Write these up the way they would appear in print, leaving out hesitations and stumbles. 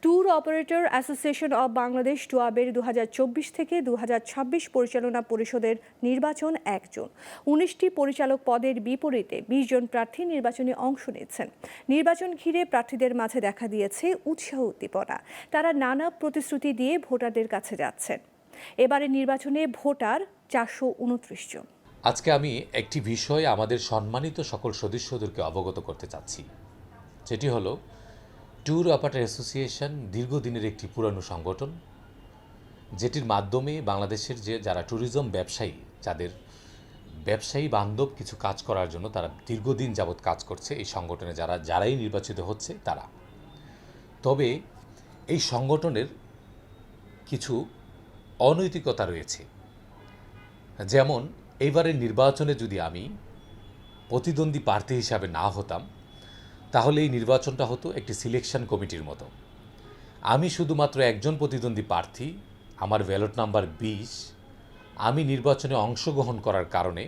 Tour operator association of Bangladesh টুয়াবের 2024 থেকে 2026 পরিচালনা পরিষদের নির্বাচন 1 জুন। 19টি পরিচালক পদের বিপরীতে 20 জন প্রার্থী নির্বাচনে অংশ নিচ্ছেন। নির্বাচন ঘিরে প্রার্থীদের মাঝে দেখা দিয়েছে উৎসাহ উদ্দীপনা। তারা নানা প্রতিশ্রুতি দিয়ে ভোটারদের কাছে যাচ্ছেন। এবারে নির্বাচনে ভোটার 429 জন। আজকে আমি একটি বিষয়ে আমাদের সম্মানিত সকল সদস্যদেরকে অবগত করতে চাচ্ছি, যেটি হলো ট্যুর অপারেটর অ্যাসোসিয়েশন দীর্ঘদিনের একটি পুরানো সংগঠন, যেটির মাধ্যমে বাংলাদেশের যারা ট্যুরিজম ব্যবসায়ী, যাদের ব্যবসায়ী বান্ধব কিছু কাজ করার জন্য তারা দীর্ঘদিন যাবৎ কাজ করছে। এই সংগঠনে যারাই নির্বাচিত হচ্ছে তারা। তবে এই সংগঠনের কিছু অনৈতিকতা রয়েছে। যেমন এইবারের নির্বাচনে যদি আমি প্রতিদ্বন্দ্বী প্রার্থী হিসাবে না হতাম, তাহলে এই নির্বাচনটা হতো একটি সিলেকশন কমিটির মতো। আমি শুধুমাত্র একজন প্রতিদ্বন্দ্বী প্রার্থী, আমার ব্যালট নাম্বার 20। আমি নির্বাচনে অংশগ্রহণ করার কারণে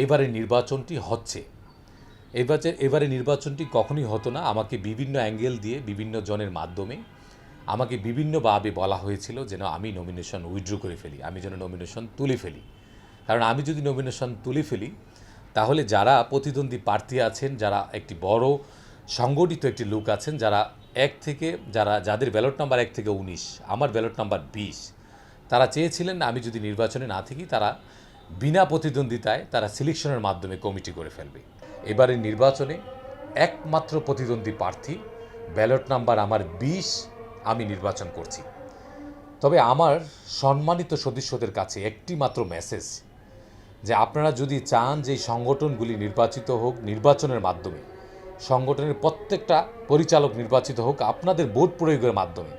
এবারের নির্বাচনটি হচ্ছে। এবারে নির্বাচনটি কখনোই হতো না। আমাকে বিভিন্ন অ্যাঙ্গেল দিয়ে বিভিন্ন জনের মাধ্যমে আমাকে বিভিন্নভাবে বলা হয়েছিল যেন আমি নমিনেশন উইথড্র করে ফেলি, আমি যেন নমিনেশন তুলে ফেলি। কারণ আমি যদি নমিনেশন তুলে ফেলি, তাহলে যারা প্রতিদ্বন্দ্বী প্রার্থী আছেন, যারা একটি বড় সংগঠিত একটি লোক আছেন, যাদের ব্যালট নাম্বার 1 থেকে 19, আমার ব্যালট নাম্বার 20, তারা চেয়েছিলেন আমি যদি নির্বাচনে না থাকি, তারা বিনা প্রতিদ্বন্দ্বিতায় তারা সিলেকশনের মাধ্যমে কমিটি করে ফেলবে। এবারের নির্বাচনে একমাত্র প্রতিদ্বন্দ্বী প্রার্থী, ব্যালট নাম্বার আমার 20, আমি নির্বাচন করছি। তবে আমার সম্মানিত সদস্যদের কাছে একটি মাত্র মেসেজ, যে আপনারা যদি চান যে সংগঠনগুলি নির্বাচিত হোক নির্বাচনের মাধ্যমে, সংগঠনের প্রত্যেকটা পরিচালক নির্বাচিত হোক আপনাদের ভোট প্রয়োগের মাধ্যমে,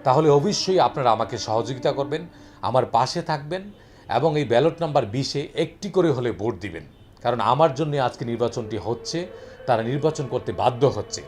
তাহলে অবশ্যই আপনারা আমাকে সহযোগিতা করবেন, আমার পাশে থাকবেন এবং এই ব্যালট নাম্বার 20-এ একটি করে হলে ভোট দিবেন। কারণ আমার জন্য আজকে নির্বাচনটি হচ্ছে, তারা নির্বাচন করতে বাধ্য হচ্ছে।